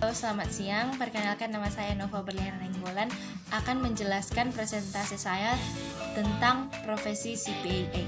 Halo, selamat siang. Perkenalkan, nama saya Nova Berliana Nainggolan akan menjelaskan presentasi saya tentang profesi CPA.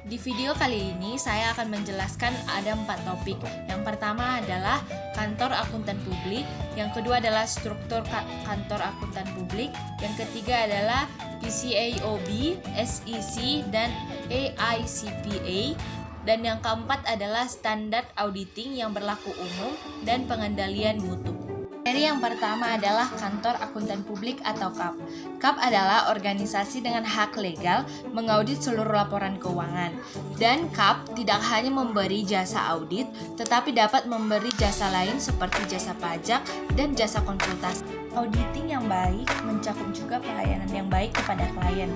Di video kali ini saya akan menjelaskan ada 4 topik. Yang pertama adalah kantor akuntan publik, yang kedua adalah struktur kantor akuntan publik, yang ketiga adalah PCAOB, SEC, dan AICPA, dan yang keempat adalah standar auditing yang berlaku umum dan pengendalian mutu. Materi yang pertama adalah kantor akuntan publik atau KAP. KAP adalah organisasi dengan hak legal mengaudit seluruh laporan keuangan. Dan KAP tidak hanya memberi jasa audit, tetapi dapat memberi jasa lain seperti jasa pajak dan jasa konsultasi. Auditing yang baik mencakup juga pelayanan yang baik kepada klien.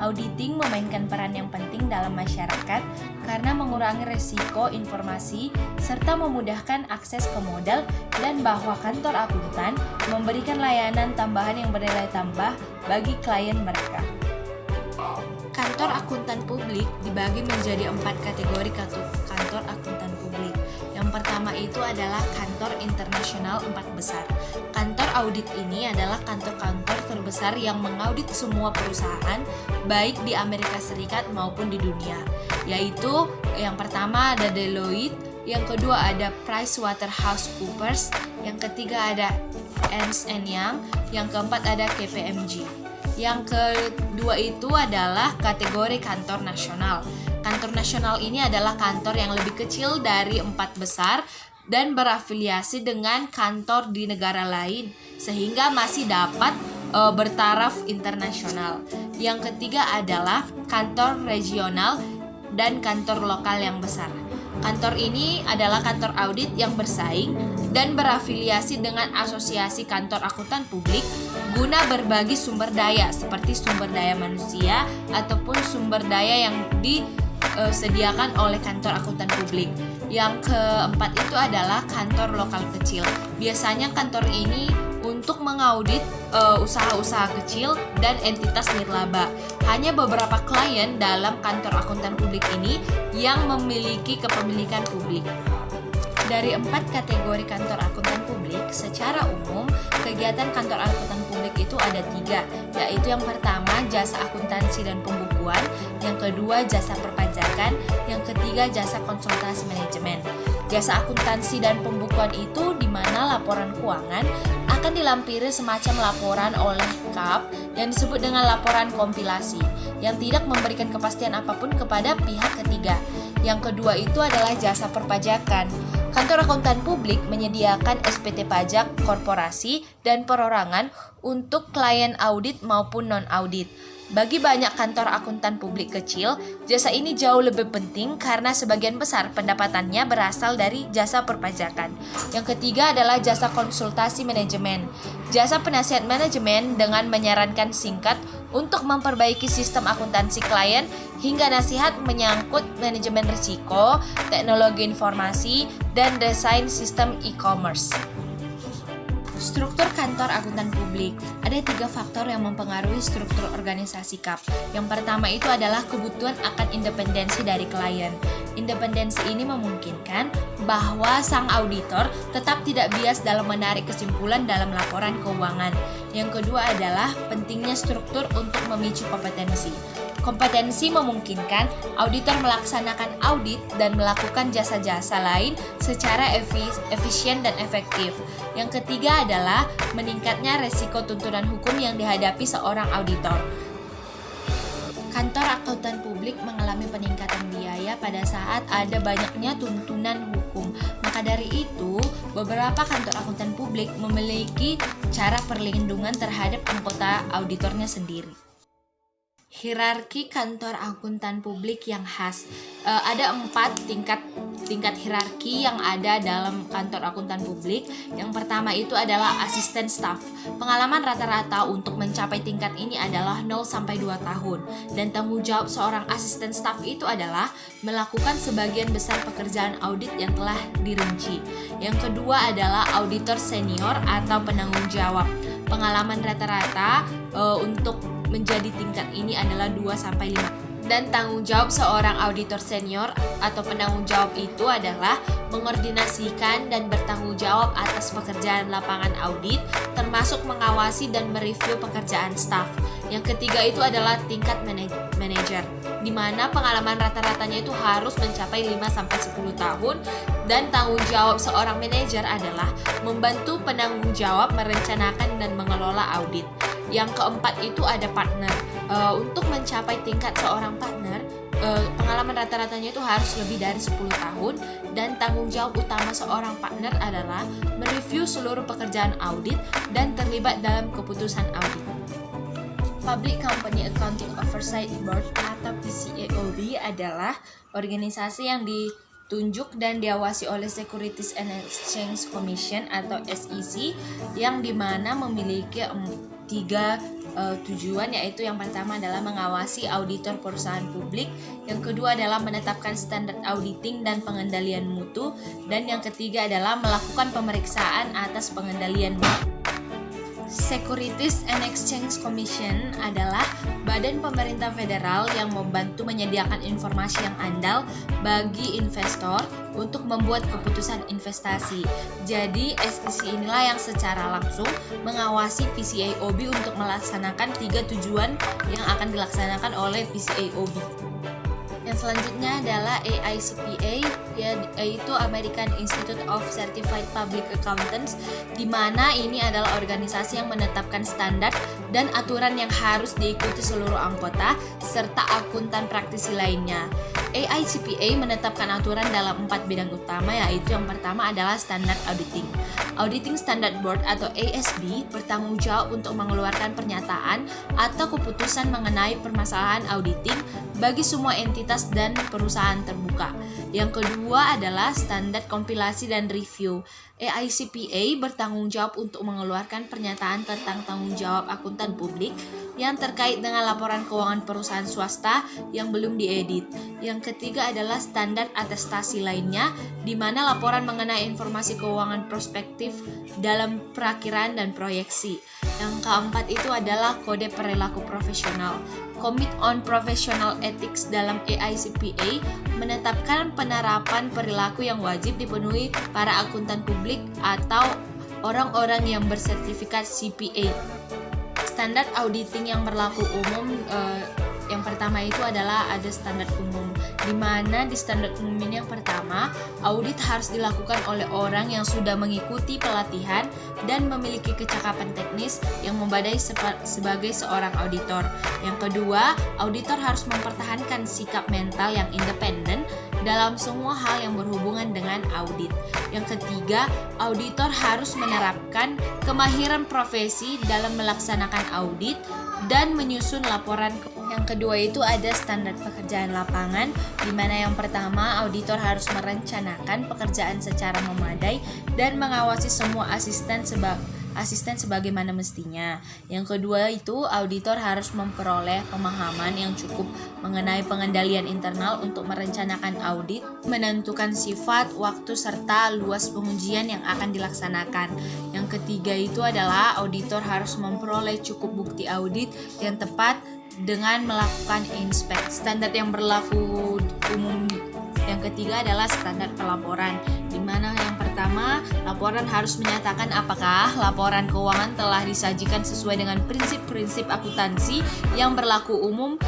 Auditing memainkan peran yang penting dalam masyarakat karena mengurangi risiko informasi serta memudahkan akses ke modal, dan bahwa kantor akuntan memberikan layanan tambahan yang bernilai tambah bagi klien mereka. Kantor akuntan publik dibagi menjadi 4 kategori kantor akuntan publik. Yang pertama itu adalah kantor internasional 4 besar. Kantor audit ini adalah kantor-kantor terbesar yang mengaudit semua perusahaan baik di Amerika Serikat maupun di dunia, yaitu yang pertama ada Deloitte, yang kedua ada PricewaterhouseCoopers, yang ketiga ada Ernst & Young, yang keempat ada KPMG. Yang kedua itu adalah kategori kantor nasional. Kantor nasional ini adalah kantor yang lebih kecil dari 4 besar dan berafiliasi dengan kantor di negara lain sehingga masih dapat bertaraf internasional. Yang ketiga adalah kantor regional dan kantor lokal yang besar. Kantor ini adalah kantor audit yang bersaing dan berafiliasi dengan asosiasi kantor akuntan publik guna berbagi sumber daya seperti sumber daya manusia ataupun sumber daya yang disediakan oleh kantor akuntan publik. Yang keempat itu adalah kantor lokal kecil. Biasanya kantor ini untuk mengaudit usaha-usaha kecil dan entitas nirlaba. Hanya beberapa klien dalam kantor akuntan publik ini yang memiliki kepemilikan publik. Dari 4 kategori kantor akuntan publik, secara umum kegiatan kantor akuntan publik itu ada 3, yaitu yang pertama jasa akuntansi dan pembukuan, yang kedua jasa perpajakan, yang ketiga jasa konsultasi manajemen. Jasa akuntansi dan pembukuan itu di mana laporan keuangan akan dilampiri semacam laporan oleh KAP yang disebut dengan laporan kompilasi yang tidak memberikan kepastian apapun kepada pihak ketiga. Yang kedua itu adalah jasa perpajakan. Kantor akuntan publik menyediakan SPT pajak korporasi dan perorangan untuk klien audit maupun non-audit. Bagi banyak kantor akuntan publik kecil, jasa ini jauh lebih penting karena sebagian besar pendapatannya berasal dari jasa perpajakan. Yang ketiga adalah jasa konsultasi manajemen. Jasa penasihat manajemen dengan menyarankan singkat untuk memperbaiki sistem akuntansi klien hingga nasihat menyangkut manajemen risiko, teknologi informasi, dan desain sistem e-commerce. Struktur kantor akuntan publik. Ada 3 faktor yang mempengaruhi struktur organisasi KAP. Yang pertama itu adalah kebutuhan akan independensi dari klien. Independensi ini memungkinkan bahwa sang auditor tetap tidak bias dalam menarik kesimpulan dalam laporan keuangan. Yang kedua adalah pentingnya struktur untuk memicu kompetensi. Kompetensi memungkinkan auditor melaksanakan audit dan melakukan jasa-jasa lain secara efisien dan efektif. Yang ketiga adalah meningkatnya resiko tuntutan hukum yang dihadapi seorang auditor. Kantor akuntan publik mengalami peningkatan biaya pada saat ada banyaknya tuntunan hukum. Maka dari itu, beberapa kantor akuntan publik memiliki cara perlindungan terhadap anggota auditornya sendiri. Hierarki kantor akuntan publik yang khas. Ada 4 tingkat hierarki yang ada dalam kantor akuntan publik. Yang pertama itu adalah asisten staf. Pengalaman rata-rata untuk mencapai tingkat ini adalah 0-2 tahun. Dan tanggung jawab seorang asisten staf itu adalah melakukan sebagian besar pekerjaan audit yang telah dirinci. Yang kedua adalah auditor senior atau penanggung jawab. Pengalaman rata-rata untuk menjadi tingkat ini adalah 2-5 Dan tanggung jawab seorang auditor senior atau penanggung jawab itu adalah mengordinasikan dan bertanggung jawab atas pekerjaan lapangan audit, termasuk mengawasi dan mereview pekerjaan staf. Yang ketiga itu adalah tingkat manajer, di mana pengalaman rata-ratanya itu harus mencapai 5-10 tahun, dan tanggung jawab seorang manajer adalah membantu penanggung jawab merencanakan dan mengelola audit. Yang keempat itu ada partner. Untuk mencapai tingkat seorang partner, pengalaman rata-ratanya itu harus lebih dari 10 tahun, dan tanggung jawab utama seorang partner adalah mereview seluruh pekerjaan audit dan terlibat dalam keputusan audit. Public Company Accounting Oversight Board atau PCAOB adalah organisasi yang ditunjuk dan diawasi oleh Securities and Exchange Commission atau SEC, yang dimana memiliki 3 tujuan, yaitu yang pertama adalah mengawasi auditor perusahaan publik, yang kedua adalah menetapkan standar auditing dan pengendalian mutu, dan yang ketiga adalah melakukan pemeriksaan atas pengendalian mutu. Securities and Exchange Commission adalah badan pemerintah federal yang membantu menyediakan informasi yang andal bagi investor untuk membuat keputusan investasi. Jadi SEC inilah yang secara langsung mengawasi PCAOB untuk melaksanakan 3 tujuan yang akan dilaksanakan oleh PCAOB. Yang selanjutnya adalah AICPA, yaitu American Institute of Certified Public Accountants, di mana ini adalah organisasi yang menetapkan standar dan aturan yang harus diikuti seluruh anggota serta akuntan praktisi lainnya. AICPA menetapkan aturan dalam 4 bidang utama, yaitu yang pertama adalah standar auditing. Auditing Standard Board atau ASB bertanggung jawab untuk mengeluarkan pernyataan atau keputusan mengenai permasalahan auditing bagi semua entitas dan perusahaan terbuka. Yang kedua adalah standar kompilasi dan review. AICPA bertanggung jawab untuk mengeluarkan pernyataan tentang tanggung jawab akuntan publik yang terkait dengan laporan keuangan perusahaan swasta yang belum diedit. Yang ketiga adalah standar atestasi lainnya, di mana laporan mengenai informasi keuangan prospektif dalam perakiraan dan proyeksi. Yang keempat itu adalah kode perilaku profesional. Commit on Professional Ethics dalam AICPA menetapkan penerapan perilaku yang wajib dipenuhi para akuntan publik atau orang-orang yang bersertifikat CPA. Standar auditing yang berlaku umum, yang pertama itu adalah ada standar umum, di mana di standar umum ini yang pertama, audit harus dilakukan oleh orang yang sudah mengikuti pelatihan dan memiliki kecakapan teknis yang memadai sebagai seorang auditor. Yang kedua, auditor harus mempertahankan sikap mental yang independen dalam semua hal yang berhubungan dengan audit. Yang ketiga, auditor harus menerapkan kemahiran profesi dalam melaksanakan audit dan menyusun laporan. Yang kedua itu ada standar pekerjaan lapangan, di mana yang pertama, auditor harus merencanakan pekerjaan secara memadai dan mengawasi semua asisten sebagaimana mestinya. Yang kedua itu auditor harus memperoleh pemahaman yang cukup mengenai pengendalian internal untuk merencanakan audit, menentukan sifat, waktu, serta luas pengujian yang akan dilaksanakan. Yang ketiga itu adalah auditor harus memperoleh cukup bukti audit yang tepat dengan melakukan inspeksi. Standar yang berlaku umum yang ketiga adalah standar pelaporan, di mana yang pertama, laporan harus menyatakan apakah laporan keuangan telah disajikan sesuai dengan prinsip-prinsip akuntansi yang berlaku umum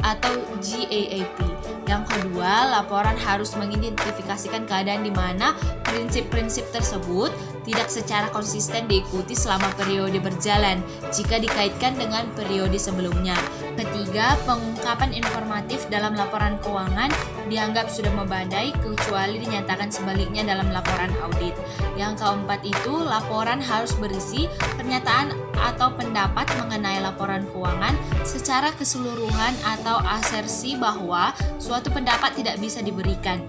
atau GAAP. Yang kedua, laporan harus mengidentifikasikan keadaan di mana prinsip-prinsip tersebut tidak secara konsisten diikuti selama periode berjalan jika dikaitkan dengan periode sebelumnya. Ketiga, pengungkapan informatif dalam laporan keuangan dianggap sudah memadai kecuali dinyatakan sebaliknya dalam laporan audit. Yang keempat itu, laporan harus berisi pernyataan atau pendapat mengenai laporan keuangan secara keseluruhan atau asersi bahwa suatu pendapat tidak bisa diberikan.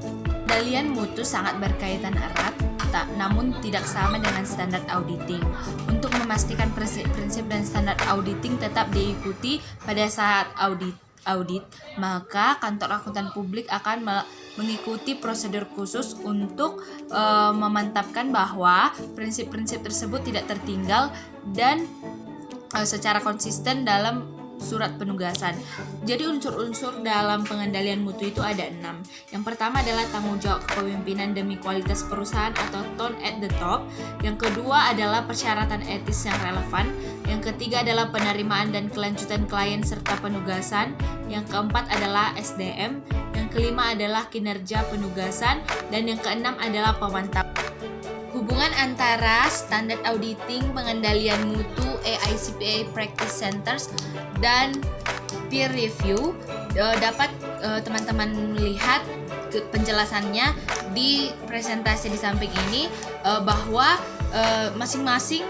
Pengendalian mutu sangat berkaitan erat, namun tidak sama dengan standar auditing. Untuk memastikan prinsip dan standar auditing tetap diikuti pada saat audit, maka kantor akuntan publik akan mengikuti prosedur khusus untuk memantapkan bahwa prinsip-prinsip tersebut tidak tertinggal dan secara konsisten dalam surat penugasan. Jadi unsur-unsur dalam pengendalian mutu itu ada 6. Yang pertama adalah tanggung jawab kepemimpinan demi kualitas perusahaan atau tone at the top. Yang kedua adalah persyaratan etis yang relevan. Yang ketiga adalah penerimaan dan kelanjutan klien serta penugasan. Yang keempat adalah SDM. Yang kelima adalah kinerja penugasan. Dan yang keenam adalah pemantauan. Hubungan antara standar auditing pengendalian mutu AICPA Practice Centers dan peer review dapat teman-teman melihat penjelasannya di presentasi di samping ini, bahwa masing-masing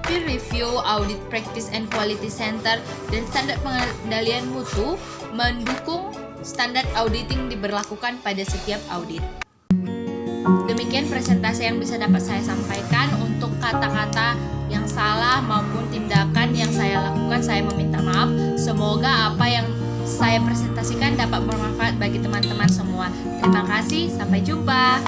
peer review, audit practice and quality center dan standar pengendalian mutu mendukung standar auditing diberlakukan pada setiap audit. Demikian presentasi yang bisa dapat saya sampaikan. Untuk kata-kata yang salah maupun tindakan yang saya lakukan, saya meminta maaf. Semoga apa yang saya presentasikan dapat bermanfaat bagi teman-teman semua. Terima kasih, sampai jumpa.